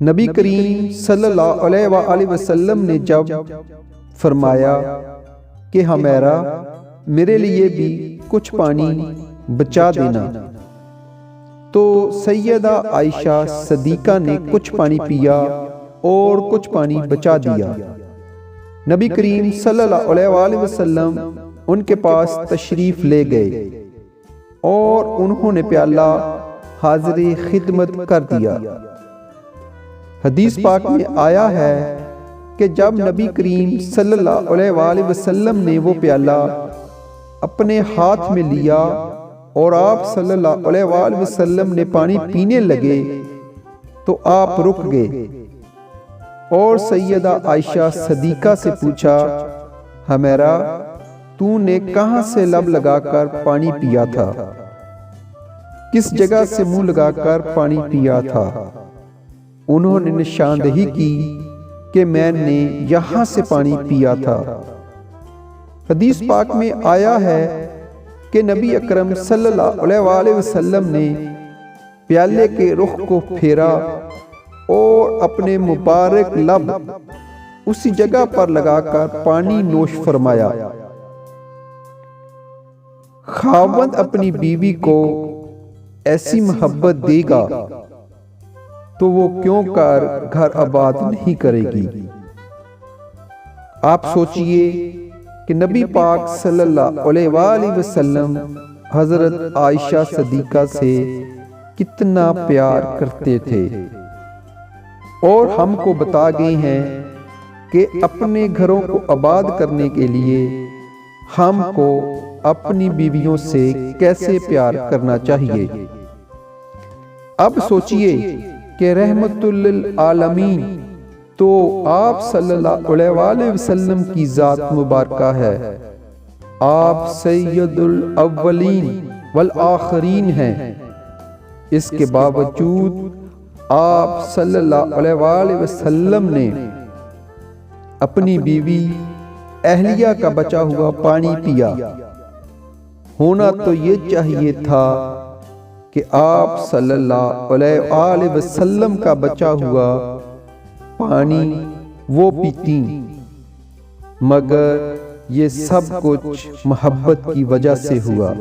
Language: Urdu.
نبی کریم صلی اللہ علیہ وآلہ وسلم نے جب فرمایا کہ ہمیرا میرے لیے بھی کچھ پانی بچا دینا، تو سیدہ عائشہ صدیقہ نے کچھ پانی پیا اور کچھ پانی بچا دیا۔ نبی کریم صلی اللہ علیہ وآلہ وسلم ان کے پاس تشریف لے گئے اور انہوں نے پیالہ حاضر خدمت کر دیا۔ حدیث پاک میں آیا ہے کہ جب نبی کریم صلی اللہ علیہ وآلہ وسلم نے وہ پیالہ اپنے ہاتھ میں لیا اور آپ صلی اللہ علیہ وآلہ وسلم نے پانی پینے لگے تو آپ رک گئے اور سیدہ عائشہ صدیقہ سے پوچھا، ہمیرا تو نے کہاں سے لب لگا کر پانی پیا تھا؟ کس جگہ سے منہ لگا کر پانی پیا تھا؟ انہوں نے نشاندہی کی کہ میں نے یہاں سے پانی پیا تھا۔ حدیث پاک میں آیا ہے کہ نبی اکرم صلی اللہ علیہ وآلہ وسلم نے پیالے کے رخ کو پھیرا اور اپنے مبارک لب اسی جگہ پر لگا کر پانی نوش فرمایا۔ خاوند اپنی بیوی کو ایسی محبت دے گا تو وہ کیوں کر گھر آباد نہیں کرے گی؟ آپ سوچئے کہ نبی پاک صلی اللہ علیہ وآلہ وسلم حضرت عائشہ صدیقہ سے کتنا پیار کرتے تھے، اور ہم کو بتا گئے ہیں کہ اپنے گھروں کو آباد کرنے کے لیے ہم کو اپنی بیویوں سے کیسے پیار کرنا چاہیے۔ اب سوچئے کہ رحمت للعالمین تو آپ صلی اللہ علیہ وآلہ وسلم کی ذات مبارکہ ہے، آپ سید الاولین والآخرین ہیں، اس کے باوجود آپ صلی اللہ علیہ وآلہ وسلم نے اپنی بیوی اہلیہ کا بچا ہوا پانی پیا۔ ہونا تو یہ چاہیے تھا کہ آپ صلی اللہ علیہ وآلہ وسلم کا بچا ہوا پانی وہ پیتی، مگر یہ سب کچھ محبت کی وجہ سے ہوا۔